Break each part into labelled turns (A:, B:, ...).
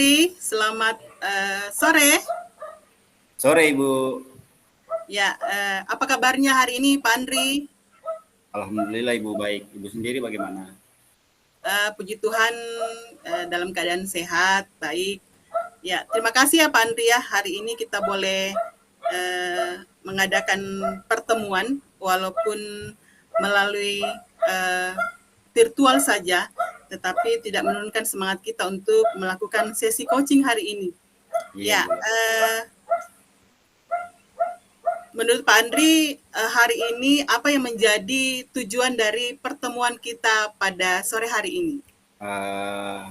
A: Andri, selamat sore.
B: Sore Ibu,
A: Ya, apa kabarnya hari ini, Pak Andri?
B: Alhamdulillah Ibu baik. Ibu sendiri bagaimana?
A: Puji Tuhan, dalam keadaan sehat, baik. Ya, terima kasih ya Pak Andri ya. Hari ini kita boleh mengadakan pertemuan walaupun melalui eh, virtual saja, tetapi tidak menurunkan semangat kita untuk melakukan sesi coaching hari ini.
B: Iya
A: Ya,
B: Ibu.
A: menurut Pak Andri, hari ini apa yang menjadi tujuan dari pertemuan kita pada sore hari ini?
B: Eh,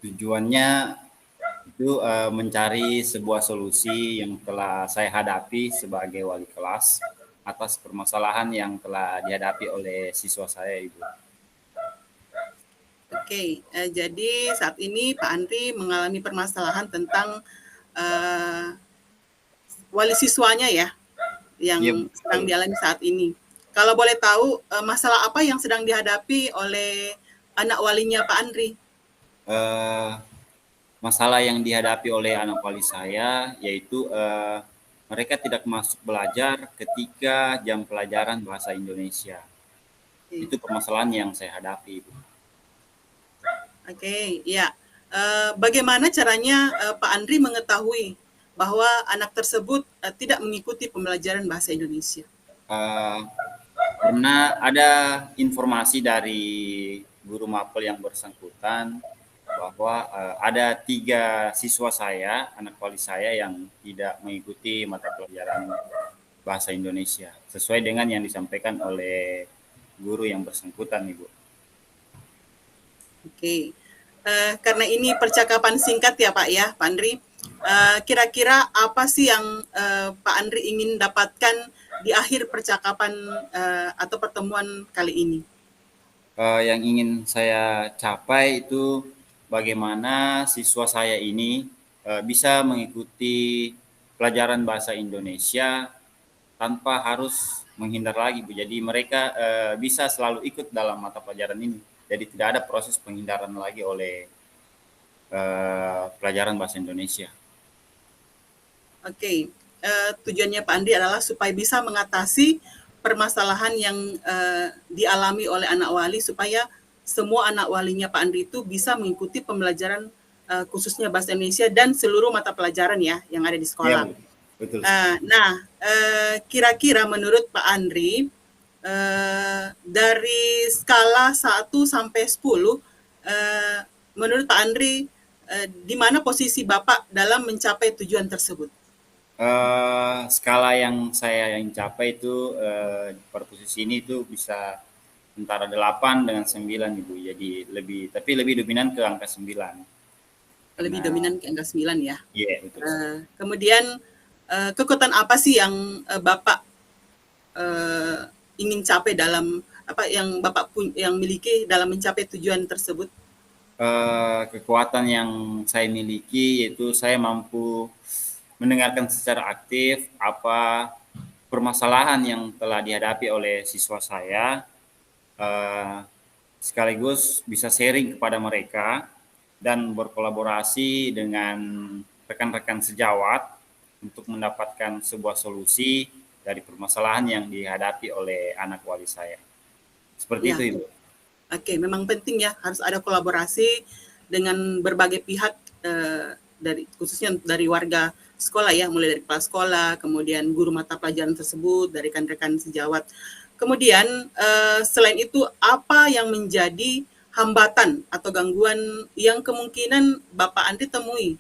B: Tujuannya itu mencari sebuah solusi yang telah saya hadapi sebagai wali kelas atas permasalahan yang telah dihadapi oleh siswa saya Ibu.
A: Oke, jadi saat ini Pak Andri mengalami permasalahan tentang eh, wali siswanya ya,
B: Iya
A: yang sedang
B: betul.
A: dialami saat ini. Kalau boleh tahu, masalah apa yang sedang dihadapi oleh anak walinya Pak Andri?
B: Eh, Masalah yang dihadapi oleh anak wali saya yaitu mereka tidak masuk belajar ketika jam pelajaran bahasa Indonesia.
A: Oke,
B: Itu permasalahan yang saya hadapi Ibu.
A: oke, ya. Bagaimana caranya Pak Andri mengetahui bahwa anak tersebut tidak mengikuti pembelajaran bahasa Indonesia?
B: Eh, Karena ada informasi dari guru mapel yang bersangkutan bahwa ada 3 siswa saya, anak wali saya yang tidak mengikuti mata pelajaran bahasa Indonesia sesuai dengan yang disampaikan oleh guru yang bersangkutan, Ibu.
A: Oke, karena ini percakapan singkat ya Pak ya, Pak Andri. Kira-kira apa sih yang Pak Andri ingin dapatkan di akhir percakapan atau pertemuan kali ini?
B: Yang ingin saya capai itu bagaimana siswa saya ini bisa mengikuti pelajaran bahasa Indonesia tanpa harus menghindar lagi, Bu. Jadi mereka bisa selalu ikut dalam mata pelajaran ini. Jadi tidak ada proses penghindaran lagi oleh pelajaran bahasa Indonesia.
A: Oke, tujuannya Pak Andri adalah supaya bisa mengatasi permasalahan yang dialami oleh anak wali supaya semua anak walinya Pak Andri itu bisa mengikuti pembelajaran khususnya bahasa Indonesia dan seluruh mata pelajaran ya yang ada di
B: Iya,
A: sekolah.
B: Bu. Betul sekali.
A: Nah, kira-kira menurut Pak Andri, dari skala 1 sampai 10, menurut Pak Andri, di mana posisi Bapak dalam mencapai tujuan tersebut?
B: Skala yang saya yang capai itu pada posisi ini itu bisa antara 8 dengan 9 Ibu. Jadi tapi lebih dominan ke angka 9.
A: Lebih
B: Karena
A: dominan ke angka 9 ya.
B: iya betul sekali.
A: Kemudian, kekuatan apa sih yang Bapak eh, ingin capai dalam apa yang Bapak yang miliki dalam mencapai tujuan tersebut?
B: Kekuatan yang saya miliki yaitu saya mampu mendengarkan secara aktif apa permasalahan yang telah dihadapi oleh siswa saya, eh, sekaligus bisa sharing kepada mereka dan berkolaborasi dengan rekan-rekan sejawat untuk mendapatkan sebuah solusi dari permasalahan yang dihadapi oleh anak wali saya. Seperti
A: Ya,
B: itu, Ibu.
A: oke, memang penting ya harus ada kolaborasi dengan berbagai pihak dari khususnya dari warga sekolah ya, mulai dari kepala sekolah, kemudian guru mata pelajaran tersebut, dari rekan-rekan sejawat. Kemudian selain itu apa yang menjadi hambatan atau gangguan yang kemungkinan Bapak Andri temui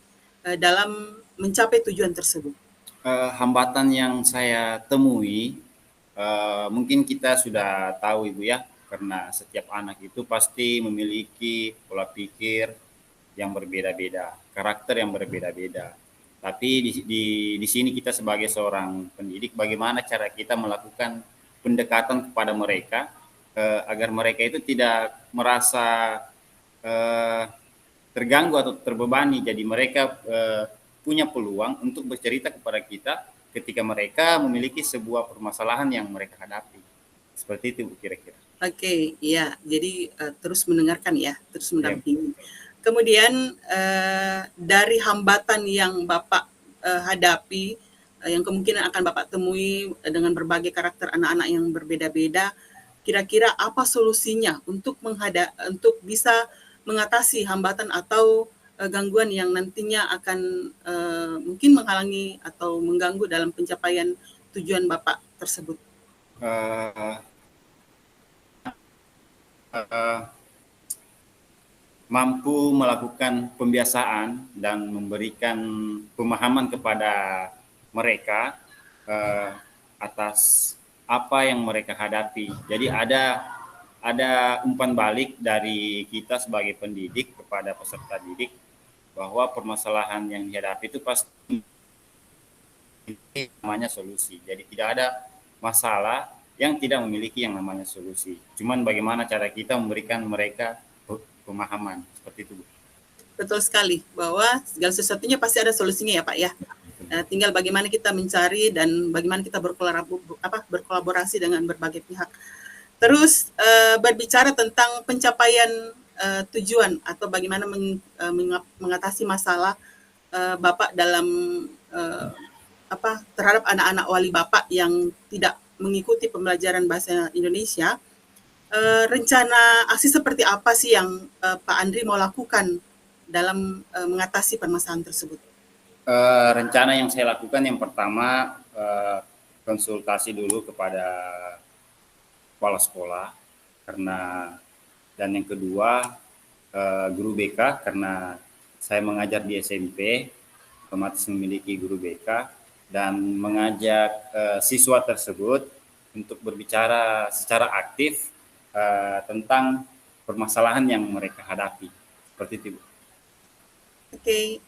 A: dalam mencapai tujuan tersebut?
B: Hambatan yang saya temui, mungkin kita sudah tahu Ibu ya, karena setiap anak itu pasti memiliki pola pikir yang berbeda-beda, karakter yang berbeda-beda. Tapi di sini kita sebagai seorang pendidik, bagaimana cara kita melakukan pendekatan kepada mereka agar mereka itu tidak merasa eh, terganggu atau terbebani. Jadi mereka punya peluang untuk bercerita kepada kita ketika mereka memiliki sebuah permasalahan yang mereka hadapi. Seperti itu Bu, kira-kira.
A: Oke, ya. Jadi terus mendengarkan ya, terus
B: Ya.
A: mendampingi. Kemudian dari hambatan yang Bapak hadapi, yang kemungkinan akan Bapak temui dengan berbagai karakter anak-anak yang berbeda-beda, kira-kira apa solusinya untuk untuk bisa mengatasi hambatan atau gangguan yang nantinya akan mungkin menghalangi atau mengganggu dalam pencapaian tujuan Bapak tersebut?
B: Uh, uh, Mampu melakukan pembiasaan dan memberikan pemahaman kepada mereka atas apa yang mereka hadapi. Jadi ada umpan balik dari kita sebagai pendidik kepada peserta didik bahwa permasalahan yang dihadapi itu pasti namanya solusi. Jadi tidak ada masalah yang tidak memiliki yang namanya solusi. Cuman bagaimana cara kita memberikan mereka pemahaman seperti itu, Bu.
A: Betul sekali bahwa segala sesuatunya pasti ada solusinya ya Pak ya. Tinggal bagaimana kita mencari dan bagaimana kita berkolaborasi dengan berbagai pihak. Terus berbicara tentang pencapaian tujuan atau bagaimana mengatasi masalah Bapak dalam terhadap anak-anak wali Bapak yang tidak mengikuti pembelajaran bahasa Indonesia. Rencana aksi seperti apa sih yang Pak Andri mau lakukan dalam mengatasi permasalahan tersebut?
B: Rencana yang saya lakukan yang pertama konsultasi dulu kepada kepala sekolah dan yang kedua guru BK karena saya mengajar di SMP, otomatis memiliki guru BK dan mengajak siswa tersebut untuk berbicara secara aktif tentang permasalahan yang mereka hadapi. Seperti itu, Bu.
A: Oke,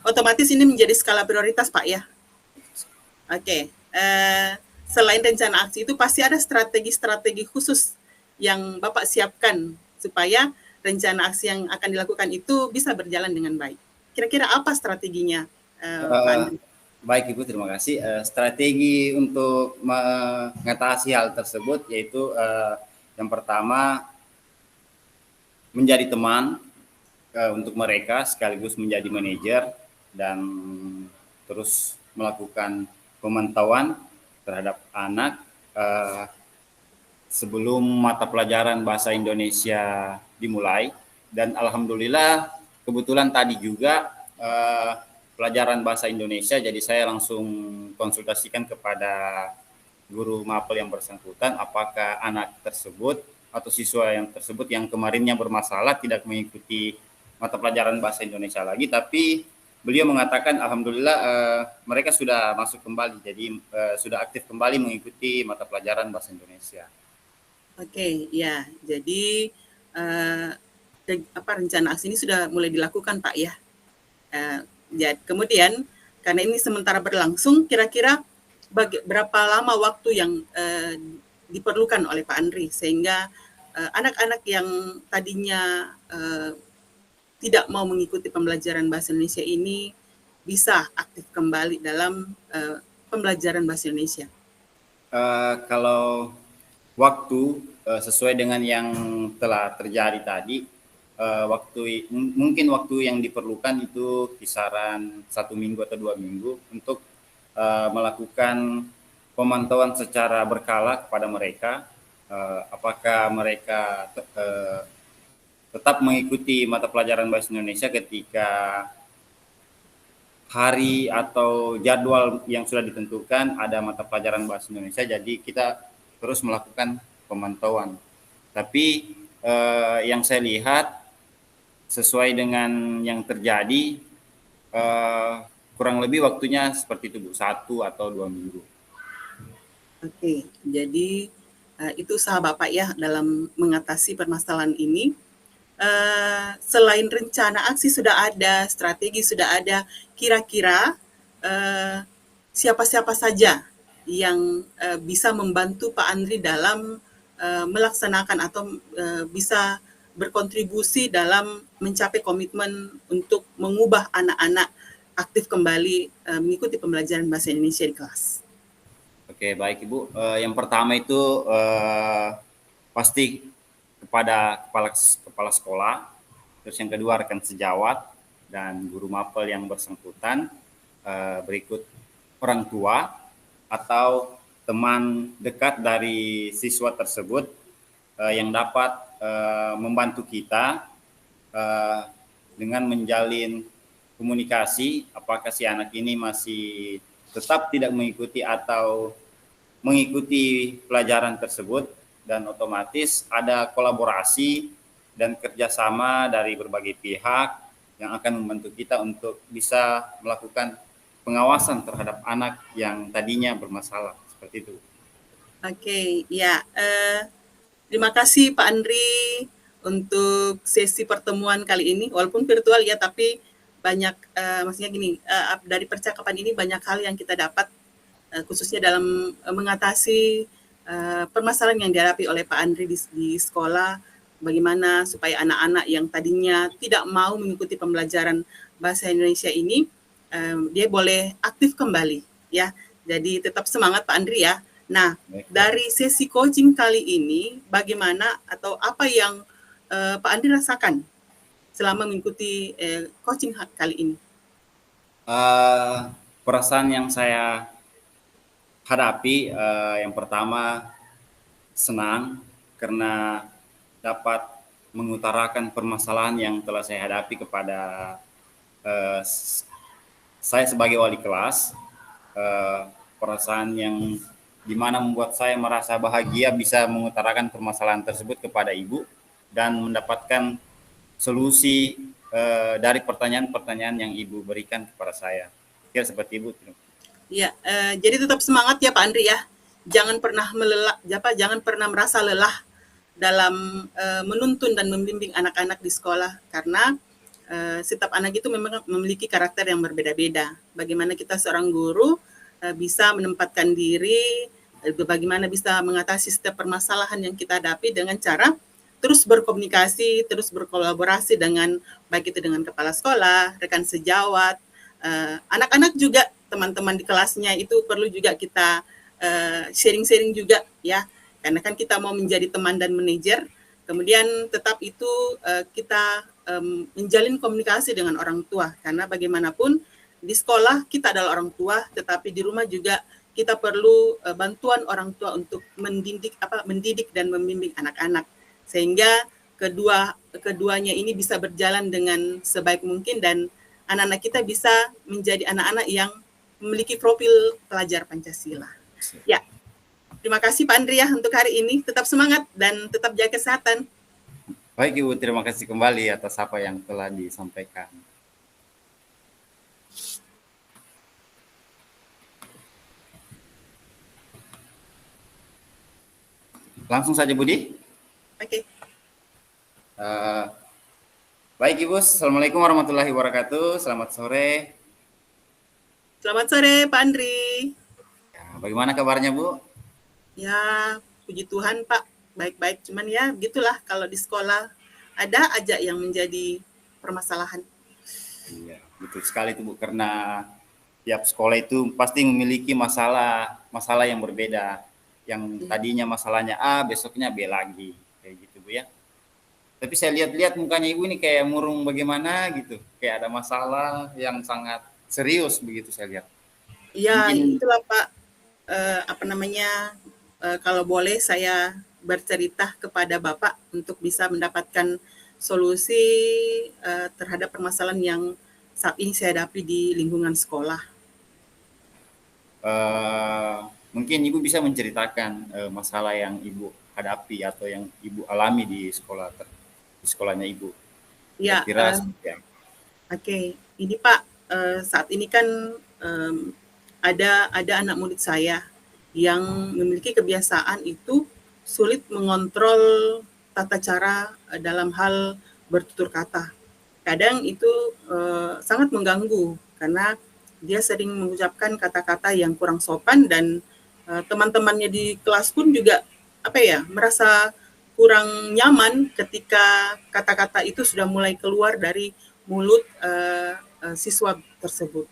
A: otomatis ini menjadi skala prioritas, Pak ya. Oke, selain rencana aksi itu pasti ada strategi-strategi khusus yang Bapak siapkan supaya rencana aksi yang akan dilakukan itu bisa berjalan dengan baik. Kira-kira apa strateginya, Pak Andri?
B: Baik Ibu, terima kasih. Strategi untuk mengatasi hal tersebut yaitu yang pertama menjadi teman untuk mereka sekaligus menjadi manajer dan terus melakukan pemantauan terhadap anak sebelum mata pelajaran bahasa Indonesia dimulai dan alhamdulillah kebetulan tadi juga pelajaran bahasa Indonesia, jadi saya langsung konsultasikan kepada guru mapel yang bersangkutan apakah anak tersebut atau siswa yang tersebut yang kemarinnya bermasalah tidak mengikuti mata pelajaran bahasa Indonesia lagi, tapi beliau mengatakan alhamdulillah mereka sudah masuk kembali, jadi sudah aktif kembali mengikuti mata pelajaran bahasa Indonesia.
A: Oke, ya, jadi rencana aksi ini sudah mulai dilakukan Pak ya. Kemudian karena ini sementara berlangsung, kira-kira berapa lama waktu yang diperlukan oleh Pak Andri sehingga anak-anak yang tadinya tidak mau mengikuti pembelajaran bahasa Indonesia ini bisa aktif kembali dalam pembelajaran bahasa Indonesia?
B: Kalau waktu sesuai dengan yang telah terjadi tadi, mungkin waktu yang diperlukan itu kisaran 1 minggu atau 2 minggu untuk melakukan pemantauan secara berkala kepada mereka, apakah mereka tetap mengikuti mata pelajaran bahasa Indonesia ketika hari atau jadwal yang sudah ditentukan ada mata pelajaran bahasa Indonesia, jadi kita terus melakukan pemantauan. Tapi yang saya lihat sesuai dengan yang terjadi kurang lebih waktunya seperti itu Bu, 1 atau 2 minggu.
A: Oke, jadi itu usaha Bapak ya dalam mengatasi permasalahan ini. Selain rencana aksi sudah ada, strategi sudah ada, kira-kira siapa-siapa saja yang bisa membantu Pak Andri dalam melaksanakan atau bisa berkontribusi dalam mencapai komitmen untuk mengubah anak-anak aktif kembali mengikuti pembelajaran bahasa Indonesia di kelas?
B: Oke, baik Ibu. Yang pertama itu pasti kepada kepala sekolah, terus yang kedua rekan sejawat dan guru mapel yang bersangkutan, berikut orang tua atau teman dekat dari siswa tersebut yang dapat membantu kita eh, dengan menjalin komunikasi apakah si anak ini masih tetap tidak mengikuti atau mengikuti pelajaran tersebut, dan otomatis ada kolaborasi dan kerjasama dari berbagai pihak yang akan membantu kita untuk bisa melakukan pengawasan terhadap anak yang tadinya bermasalah seperti itu.
A: Oke, ya. Terima kasih Pak Andri untuk sesi pertemuan kali ini, walaupun virtual ya, tapi banyak maksudnya gini, dari percakapan ini banyak hal yang kita dapat khususnya dalam mengatasi permasalahan yang dihadapi oleh Pak Andri di sekolah, bagaimana supaya anak-anak yang tadinya tidak mau mengikuti pembelajaran bahasa Indonesia ini dia boleh aktif kembali ya. Jadi tetap semangat Pak Andri ya. Nah, dari sesi coaching kali ini, bagaimana atau apa yang Pak Andri rasakan selama mengikuti coaching kali ini?
B: Perasaan yang saya hadapi yang pertama senang karena dapat mengutarakan permasalahan yang telah saya hadapi kepada saya sebagai wali kelas. Perasaan yang dimana membuat saya merasa bahagia bisa mengutarakan permasalahan tersebut kepada ibu dan mendapatkan solusi dari pertanyaan-pertanyaan yang ibu berikan kepada saya. Kira seperti ibu.
A: Ya, jadi tetap semangat ya Pak Andri ya. Jangan pernah jangan pernah merasa lelah dalam menuntun dan membimbing anak-anak di sekolah, karena setiap anak itu memang memiliki karakter yang berbeda-beda. Bagaimana kita seorang guru bisa menempatkan diri, bagaimana bisa mengatasi setiap permasalahan yang kita hadapi dengan cara terus berkomunikasi, terus berkolaborasi dengan baik itu dengan kepala sekolah, rekan sejawat, anak-anak juga, teman-teman di kelasnya itu perlu juga kita sharing-sharing juga ya, karena kan kita mau menjadi teman dan manajer. Kemudian tetap itu kita menjalin komunikasi dengan orang tua, karena bagaimanapun di sekolah kita adalah orang tua, tetapi di rumah juga kita perlu bantuan orang tua untuk mendidik dan membimbing anak-anak, sehingga keduanya ini bisa berjalan dengan sebaik mungkin dan anak-anak kita bisa menjadi anak-anak yang memiliki profil pelajar Pancasila. Ya, terima kasih Pak Andri ya untuk hari ini. Tetap semangat dan tetap jaga kesehatan.
B: Baik Ibu, terima kasih kembali atas apa yang telah disampaikan. Langsung saja Budi.
A: Oke.
B: Baik Ibu, Assalamualaikum warahmatullahi wabarakatuh. Selamat sore.
A: Selamat sore Pak Andri.
B: Ya, bagaimana kabarnya Bu?
A: Ya, puji Tuhan Pak, baik-baik. Cuman ya gitulah, kalau di sekolah ada aja yang menjadi permasalahan.
B: Iya, betul sekali itu Bu, karena tiap sekolah itu pasti memiliki masalah yang berbeda. Yang tadinya masalahnya A, besoknya B lagi. Kayak gitu Bu ya. Tapi saya lihat-lihat mukanya Ibu ini kayak murung bagaimana gitu. Kayak ada masalah yang sangat serius begitu saya lihat.
A: Ya,
B: Mungkin
A: itulah Pak, kalau boleh saya bercerita kepada Bapak untuk bisa mendapatkan solusi terhadap permasalahan yang saat ini saya hadapi di lingkungan sekolah.
B: mungkin Ibu bisa menceritakan masalah yang Ibu hadapi atau yang Ibu alami di sekolahnya Ibu.
A: Ya,
B: Kira-kira seperti apa?
A: Oke. Ini Pak, saat ini kan ada anak murid saya yang memiliki kebiasaan itu sulit mengontrol tata cara dalam hal bertutur kata. Kadang itu sangat mengganggu karena dia sering mengucapkan kata-kata yang kurang sopan dan teman-temannya di kelas pun juga merasa kurang nyaman ketika kata-kata itu sudah mulai keluar dari mulut siswa tersebut.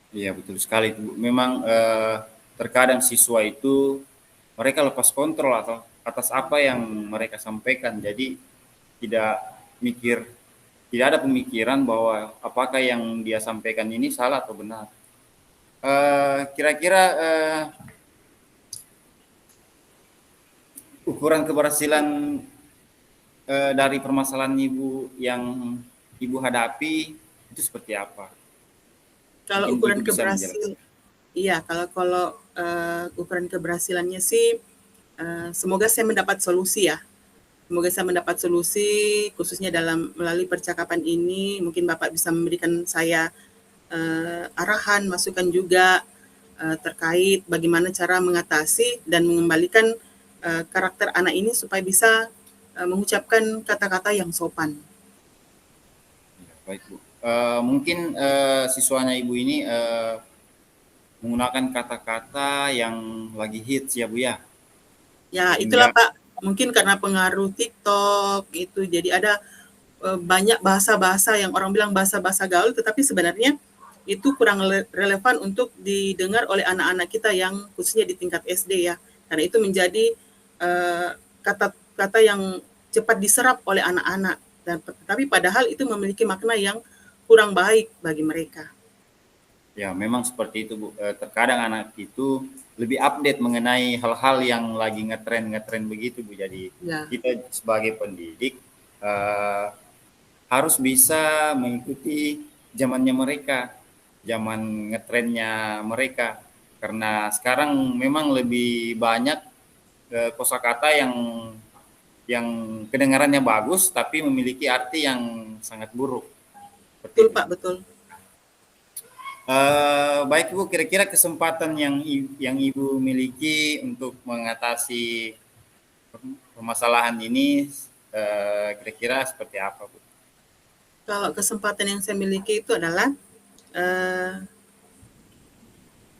B: Iya betul sekali. Memang terkadang siswa itu mereka lepas kontrol atau atas apa yang mereka sampaikan. Jadi tidak mikir, tidak ada pemikiran bahwa apakah yang dia sampaikan ini salah atau benar. Kira-kira ukuran keberhasilan dari permasalahan ibu yang ibu hadapi itu seperti apa?
A: Kalau
B: Mungkin ibu
A: ukuran
B: bisa menjelaskan.
A: iya, kalau ukuran keberhasilannya sih, semoga saya mendapat solusi ya. Semoga saya mendapat solusi khususnya dalam melalui percakapan ini, mungkin Bapak bisa memberikan saya arahan, masukan juga terkait bagaimana cara mengatasi dan mengembalikan karakter anak ini supaya bisa mengucapkan kata-kata yang sopan.
B: Ya, baik Bu. Mungkin siswanya ibu ini menggunakan kata-kata yang lagi hits ya Bu ya,
A: Ya, itulah
B: sehingga
A: Pak. Mungkin karena pengaruh TikTok itu jadi ada banyak bahasa-bahasa yang orang bilang bahasa-bahasa gaul, tetapi sebenarnya itu kurang relevan untuk didengar oleh anak-anak kita yang khususnya di tingkat SD ya. Karena itu menjadi kata-kata yang cepat diserap oleh anak-anak. Dan tapi padahal itu memiliki makna yang kurang baik bagi mereka.
B: ya memang seperti itu Bu. Terkadang anak itu lebih update mengenai hal-hal yang lagi ngetren begitu Bu. Jadi
A: Ya,
B: kita sebagai pendidik eh, harus bisa mengikuti zamannya mereka, zaman ngetrennya mereka. Karena sekarang memang lebih banyak kosakata yang kedengarannya bagus tapi memiliki arti yang sangat buruk. Seperti
A: betul
B: itu.
A: Pak, betul.
B: Baik Bu, kira-kira kesempatan yang Ibu miliki untuk mengatasi permasalahan ini kira-kira seperti apa Bu?
A: Kalau kesempatan yang saya miliki itu adalah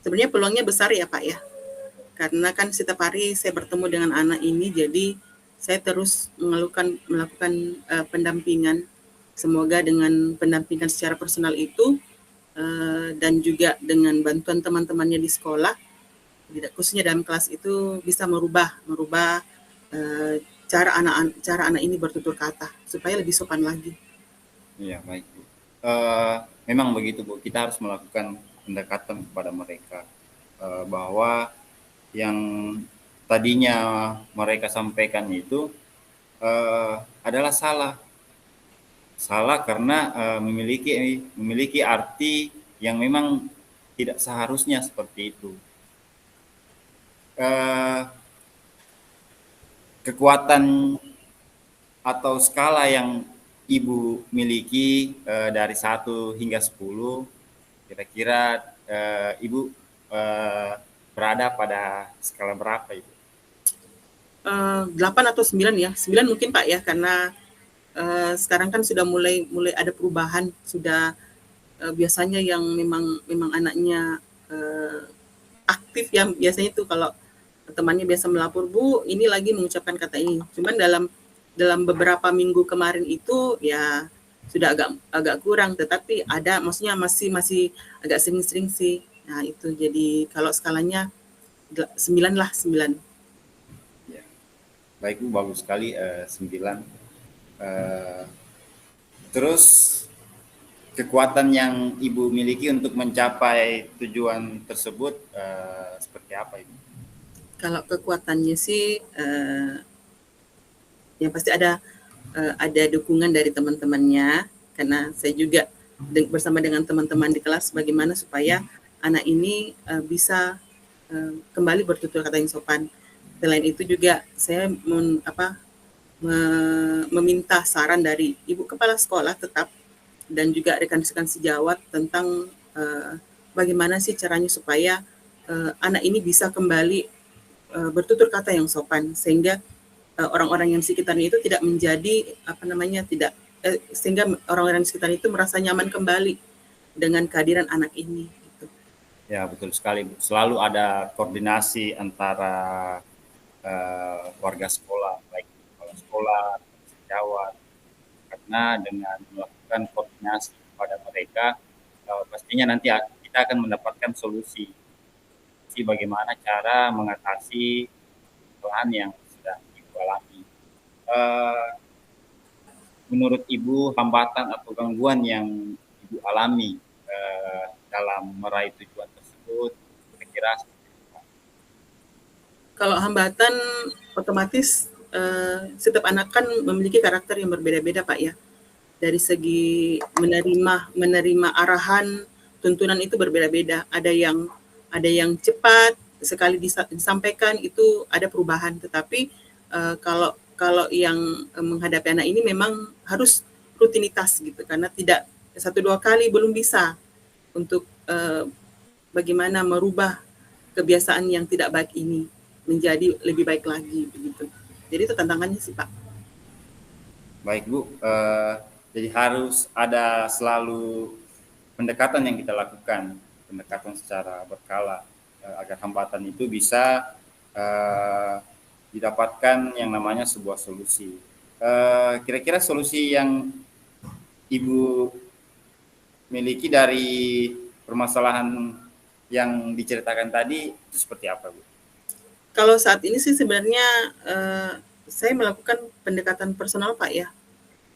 A: sebenarnya peluangnya besar ya Pak ya. Karena kan setiap hari saya bertemu dengan anak ini, jadi saya terus melakukan pendampingan. Semoga dengan pendampingan secara personal itu dan juga dengan bantuan teman-temannya di sekolah, khususnya dalam kelas itu bisa merubah eh, cara anak ini bertutur kata supaya lebih sopan lagi.
B: Iya, baik Bu. Memang begitu Bu, kita harus melakukan pendekatan kepada mereka bahwa yang tadinya mereka sampaikan itu adalah salah. Salah karena memiliki arti yang memang tidak seharusnya seperti itu. Eh, Kekuatan atau skala yang Ibu miliki dari 1 hingga 10, kira-kira Ibu berada pada skala berapa Ibu?
A: 8 atau 9 ya, 9 mungkin Pak ya, karena sekarang kan sudah mulai mulai ada perubahan, sudah biasanya yang memang anaknya aktif ya, biasanya itu kalau temannya biasa melapor, Bu ini lagi mengucapkan kata ini, cuman dalam dalam beberapa minggu kemarin itu ya sudah agak agak kurang, tetapi ada, maksudnya masih masih agak sering-sering sih. Nah itu jadi kalau skalanya 9 lah, 9.
B: Ya. Baik Bu, bagus sekali 9. Eh, Terus kekuatan yang Ibu miliki untuk mencapai tujuan tersebut seperti apa Ibu?
A: Kalau kekuatannya sih yang pasti ada dukungan dari teman-temannya, karena saya juga bersama dengan teman-teman di kelas bagaimana supaya anak ini bisa kembali bertutur kata yang sopan. Selain itu juga saya meminta saran dari ibu kepala sekolah tetap dan juga rekan-rekan sejawat tentang bagaimana sih caranya supaya anak ini bisa kembali bertutur kata yang sopan, sehingga orang-orang yang sekitarnya itu tidak menjadi tidak sehingga orang-orang di sekitar itu merasa nyaman kembali dengan kehadiran anak ini gitu.
B: Ya betul sekali Bu. Selalu ada koordinasi antara warga sekolah, baik kepala sekolah, sejawat, karena dengan melakukan koordinasi kepada mereka pastinya nanti kita akan mendapatkan solusi solusi bagaimana cara mengatasi kesalahan yang sedang Ibu alami. Menurut Ibu, hambatan atau gangguan yang Ibu alami dalam meraih tujuan tersebut, kira-kira
A: Kalau hambatan otomatis setiap anak kan memiliki karakter yang berbeda-beda Pak ya. Dari segi menerima arahan, tuntunan itu berbeda-beda. Ada yang cepat sekali disampaikan itu ada perubahan, tetapi kalau kalau yang menghadapi anak ini memang harus rutinitas gitu, karena tidak satu dua kali belum bisa untuk bagaimana merubah kebiasaan yang tidak baik ini menjadi lebih baik lagi begitu. Jadi itu tantangannya sih Pak.
B: baik Bu, jadi harus ada selalu pendekatan yang kita lakukan, pendekatan secara berkala agar hambatan itu bisa didapatkan yang namanya sebuah solusi. Kira-kira solusi yang Ibu miliki dari permasalahan yang diceritakan tadi itu seperti apa, Bu?
A: Kalau saat ini sih sebenarnya saya melakukan pendekatan personal Pak ya.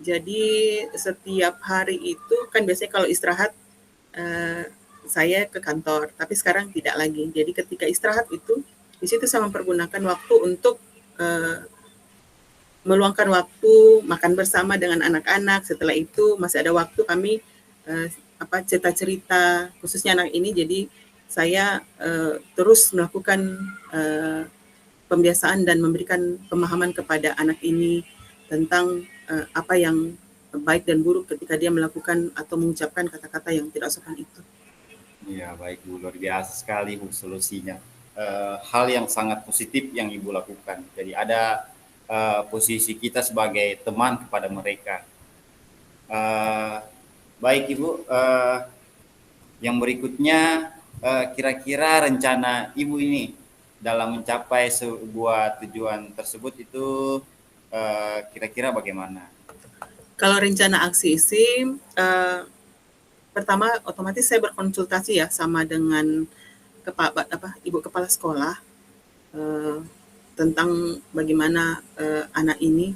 A: Jadi setiap hari itu kan biasanya kalau istirahat saya ke kantor, tapi sekarang tidak lagi. Jadi ketika istirahat itu di situ saya mempergunakan waktu untuk meluangkan waktu makan bersama dengan anak-anak. Setelah itu masih ada waktu kami cerita-cerita khususnya anak ini. Jadi saya terus melakukan pembiasaan dan memberikan pemahaman kepada anak ini tentang apa yang baik dan buruk ketika dia melakukan atau mengucapkan kata-kata yang tidak sopan itu.
B: Ya, baik Bu, luar biasa sekali Bu solusinya. Hal yang sangat positif yang Ibu lakukan. Jadi ada posisi kita sebagai teman kepada mereka. Baik Ibu, yang berikutnya kira-kira rencana Ibu ini dalam mencapai sebuah tujuan tersebut itu kira-kira bagaimana?
A: Kalau rencana aksi isi, pertama otomatis saya berkonsultasi ya sama dengan Ibu Kepala Sekolah tentang bagaimana anak ini.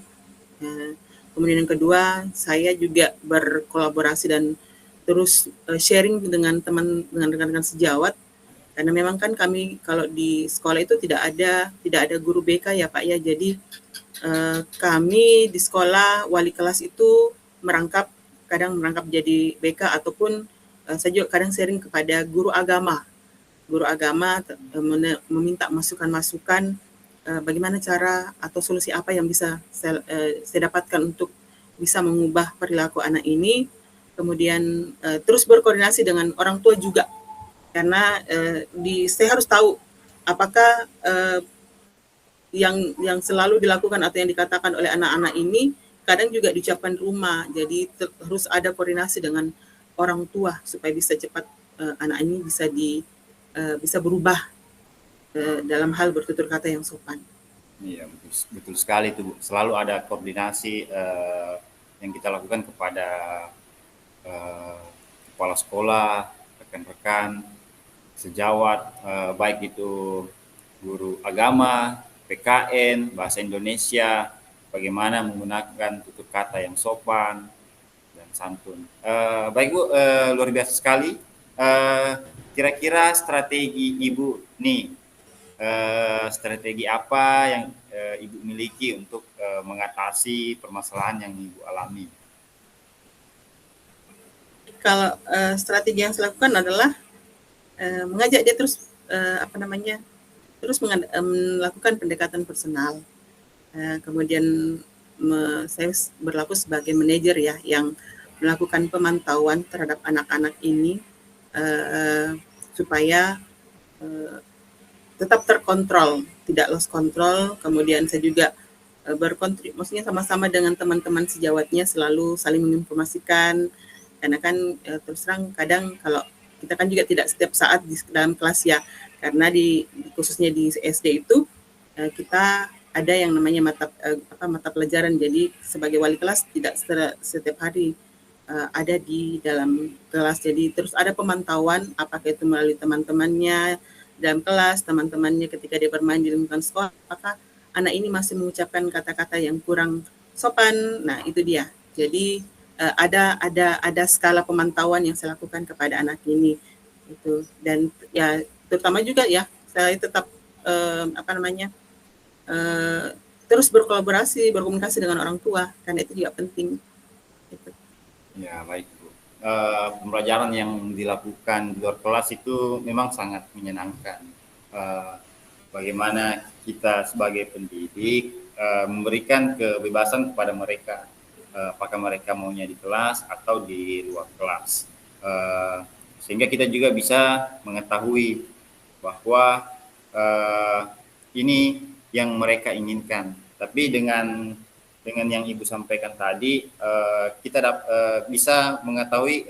A: Kemudian yang kedua, saya juga berkolaborasi dan terus sharing dengan rekan-rekan sejawat, karena memang kan kami kalau di sekolah itu tidak ada guru BK ya Pak ya. Jadi kami di sekolah wali kelas itu kadang merangkap jadi BK, ataupun saya juga kadang sharing kepada guru agama meminta masukan-masukan bagaimana cara atau solusi apa yang bisa saya dapatkan untuk bisa mengubah perilaku anak ini. Kemudian terus berkoordinasi dengan orang tua juga, karena saya harus tahu apakah yang selalu dilakukan atau yang dikatakan oleh anak-anak ini kadang juga diucapkan di rumah. Jadi harus ada koordinasi dengan orang tua supaya bisa cepat anak ini bisa berubah dalam hal bertutur kata yang sopan.
B: Iya, betul sekali itu. Selalu ada koordinasi yang kita lakukan kepada kepala sekolah, rekan-rekan, sejawat, baik itu guru agama, PKN, bahasa Indonesia, bagaimana menggunakan tutur kata yang sopan dan santun. Baik Bu, luar biasa sekali. Kira-kira strategi Ibu nih, strategi apa yang Ibu miliki untuk mengatasi permasalahan yang Ibu alami?
A: Kalau strategi yang saya lakukan adalah mengajak dia terus melakukan pendekatan personal. Kemudian saya berlaku sebagai manajer ya, yang melakukan pemantauan terhadap anak-anak ini supaya tetap terkontrol, tidak lost control. Kemudian saya juga maksudnya sama-sama dengan teman-teman sejawatnya selalu saling menginformasikan, karena kan terus terang kadang kalau kita kan juga tidak setiap saat di dalam kelas ya, karena khususnya di SD itu kita ada yang namanya mata pelajaran. Jadi sebagai wali kelas tidak setiap hari ada di dalam kelas. Jadi terus ada pemantauan, apakah itu melalui teman-temannya, dalam kelas, teman-temannya ketika dia bermain di lingkungan sekolah, apakah anak ini masih mengucapkan kata-kata yang kurang sopan. Nah, itu dia. Jadi ada skala pemantauan yang saya lakukan kepada anak ini itu. Dan ya terutama juga ya saya tetap apa namanya terus berkolaborasi, berkomunikasi dengan orang tua karena itu juga penting. Gitu.
B: Ya, baik Bu. Pembelajaran yang dilakukan di luar kelas itu memang sangat menyenangkan. Bagaimana kita sebagai pendidik memberikan kebebasan kepada mereka, apakah mereka maunya di kelas atau di luar kelas, sehingga kita juga bisa mengetahui bahwa ini yang mereka inginkan. Tapi dengan yang Ibu sampaikan tadi, kita bisa mengetahui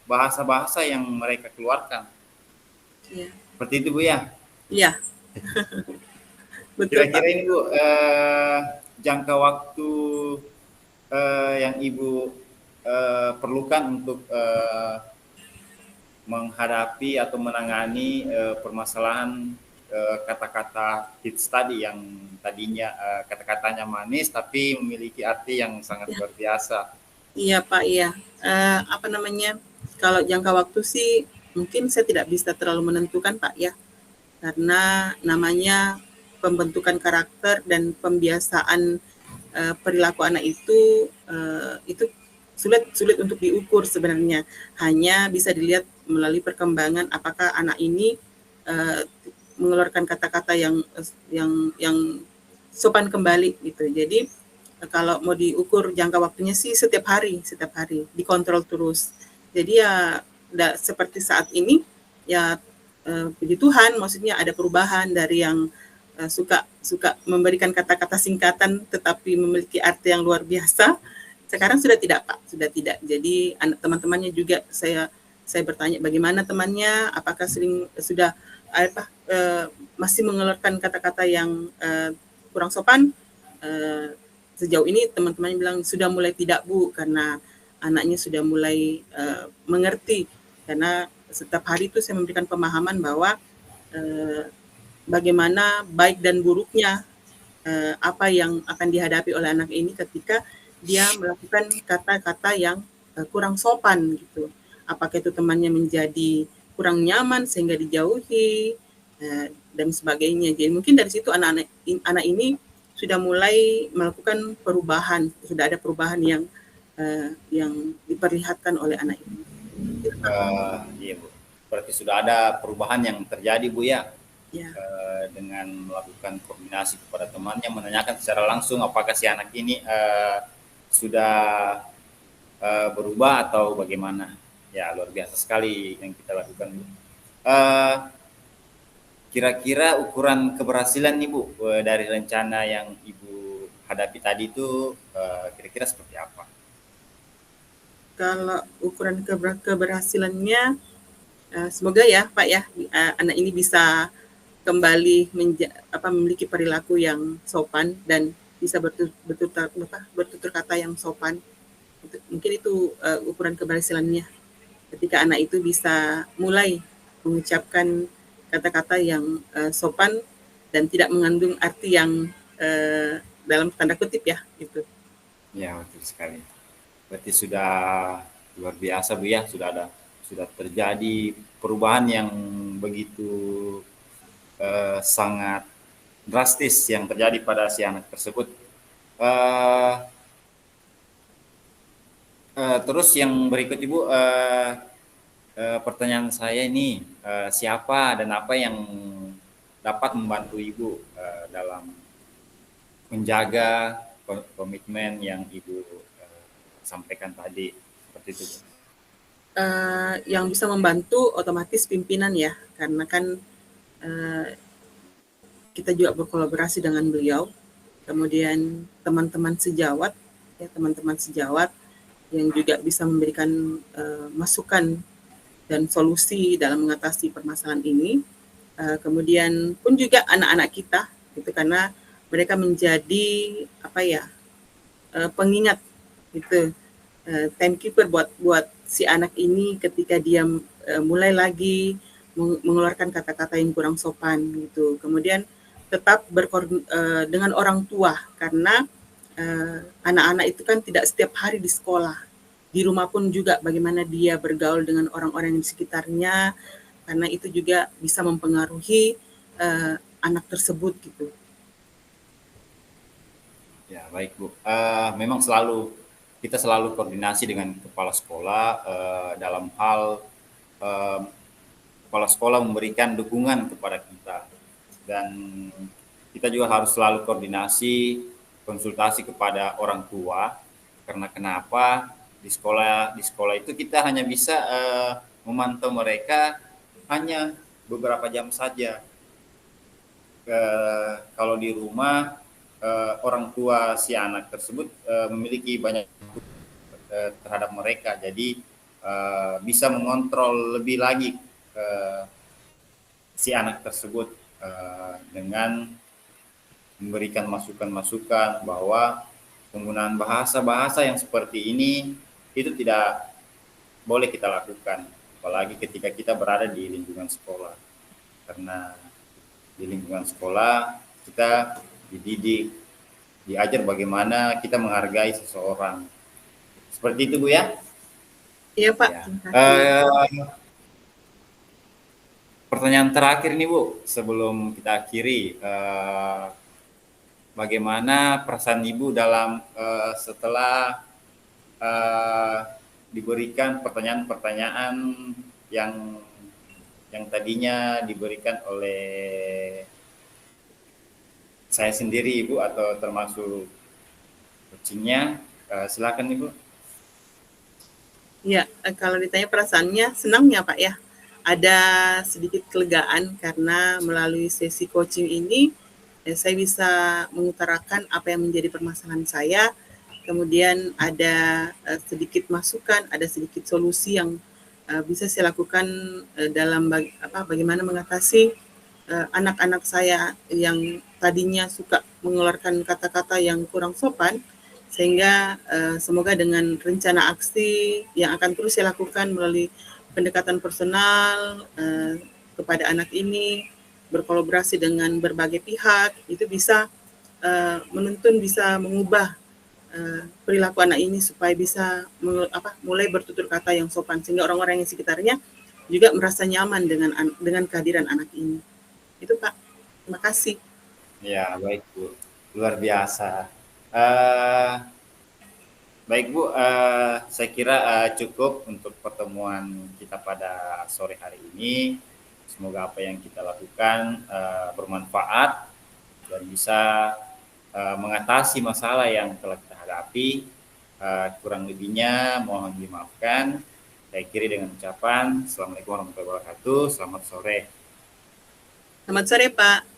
B: bahasa-bahasa yang mereka keluarkan.
A: Ya.
B: Seperti itu Bu ya?
A: Iya. Betul,
B: Kira-kira
A: Pak.
B: ini Bu, jangka waktu yang Ibu perlukan untuk menghadapi atau menangani permasalahan kata-kata hits tadi yang tadinya kata-katanya manis tapi memiliki arti yang sangat luar biasa.
A: Iya Pak, iya. Apa namanya? Kalau jangka waktu sih mungkin saya tidak bisa terlalu menentukan Pak ya, karena namanya pembentukan karakter dan pembiasaan perilaku anak itu sulit untuk diukur sebenarnya. Hanya bisa dilihat melalui perkembangan apakah anak ini mengeluarkan kata-kata yang sopan kembali gitu. Jadi kalau mau diukur jangka waktunya sih setiap hari dikontrol terus. Jadi ya seperti saat ini ya puji Tuhan maksudnya ada perubahan dari yang suka memberikan kata-kata singkatan tetapi memiliki arti yang luar biasa. Sekarang sudah tidak Pak, sudah tidak. Jadi anak teman-temannya juga saya bertanya bagaimana temannya, apakah sudah masih mengeluarkan kata-kata yang kurang sopan. Sejauh ini teman-teman bilang sudah mulai tidak Bu, karena anaknya sudah mulai mengerti, karena setiap hari itu saya memberikan pemahaman bahwa bagaimana baik dan buruknya apa yang akan dihadapi oleh anak ini ketika dia melakukan kata-kata yang kurang sopan gitu. Apakah itu temannya menjadi kurang nyaman sehingga dijauhi dan sebagainya. Jadi mungkin dari situ anak ini sudah mulai melakukan perubahan, sudah ada perubahan yang diperlihatkan oleh anak ini.
B: Iya Bu, berarti sudah ada perubahan yang terjadi Bu ya,
A: Ya.
B: dengan melakukan koordinasi kepada temannya, menanyakan secara langsung apakah si anak ini sudah berubah atau bagaimana. Ya luar biasa sekali yang kita lakukan Bu. Kira-kira ukuran keberhasilan nih Bu dari rencana yang Ibu hadapi tadi itu kira-kira seperti apa?
A: Kalau ukuran keberhasilannya semoga ya Pak ya anak ini bisa kembali memiliki perilaku yang sopan dan bisa bertutur kata yang sopan. Mungkin itu ukuran keberhasilannya. Ketika anak itu bisa mulai mengucapkan kata-kata yang sopan dan tidak mengandung arti yang dalam tanda kutip ya gitu.
B: Ya betul sekali. Berarti sudah luar biasa Bu ya, sudah terjadi perubahan yang begitu sangat drastis yang terjadi pada si anak tersebut. Terus yang berikut Ibu, pertanyaan saya ini, siapa dan apa yang dapat membantu Ibu dalam menjaga komitmen yang Ibu sampaikan tadi, seperti itu Bu?
A: Yang bisa membantu otomatis pimpinan ya, karena kan kita juga berkolaborasi dengan beliau, kemudian teman-teman sejawat yang juga bisa memberikan masukan dan solusi dalam mengatasi permasalahan ini. Kemudian pun juga anak-anak kita, gitu, karena mereka menjadi pengingat, gitu, timekeeper buat si anak ini ketika dia mulai lagi mengeluarkan kata-kata yang kurang sopan gitu. Kemudian tetap dengan orang tua karena anak-anak itu kan tidak setiap hari di sekolah. Di rumah pun juga bagaimana dia bergaul dengan orang-orang di sekitarnya karena itu juga bisa mempengaruhi anak tersebut gitu.
B: Ya, baik Bu. Memang kita selalu koordinasi dengan kepala sekolah dalam hal eh, kepala sekolah memberikan dukungan kepada kita dan kita juga harus selalu koordinasi konsultasi kepada orang tua karena kenapa di sekolah itu kita hanya bisa memantau mereka hanya beberapa jam saja. Kalau di rumah orang tua si anak tersebut memiliki banyak terhadap mereka, jadi bisa mengontrol lebih lagi si anak tersebut dengan memberikan masukan-masukan bahwa penggunaan bahasa-bahasa yang seperti ini itu tidak boleh kita lakukan, apalagi ketika kita berada di lingkungan sekolah. Karena di lingkungan sekolah kita dididik, diajar bagaimana kita menghargai seseorang. Seperti itu Bu ya?
A: Iya Pak,
B: Ya.
A: terima kasih.
B: Pertanyaan terakhir nih Bu, sebelum kita akhiri, bagaimana perasaan Ibu dalam setelah diberikan pertanyaan-pertanyaan yang tadinya diberikan oleh saya sendiri Ibu atau termasuk coachingnya, silakan Ibu.
A: Ya, kalau ditanya perasaannya senang ya Pak ya. Ada sedikit kelegaan karena melalui sesi coaching ini saya bisa mengutarakan apa yang menjadi permasalahan saya. Kemudian ada sedikit masukan, ada sedikit solusi yang bisa saya lakukan dalam bagaimana mengatasi anak-anak saya yang tadinya suka mengeluarkan kata-kata yang kurang sopan, sehingga semoga dengan rencana aksi yang akan terus saya lakukan melalui pendekatan personal kepada anak ini, berkolaborasi dengan berbagai pihak, itu bisa menuntun, bisa mengubah perilaku anak ini supaya bisa mulai bertutur kata yang sopan, sehingga orang-orang yang sekitarnya juga merasa nyaman dengan kehadiran anak ini. Itu Pak, terima kasih.
B: Ya, baik Bu. Luar biasa. Uh, Baik Bu, saya kira cukup untuk pertemuan kita pada sore hari ini. Semoga apa yang kita lakukan bermanfaat dan bisa mengatasi masalah yang telah kita hadapi. Kurang lebihnya mohon dimaafkan. Saya akhiri dengan ucapan Assalamualaikum warahmatullahi wabarakatuh. Selamat sore.
A: Selamat sore Pak.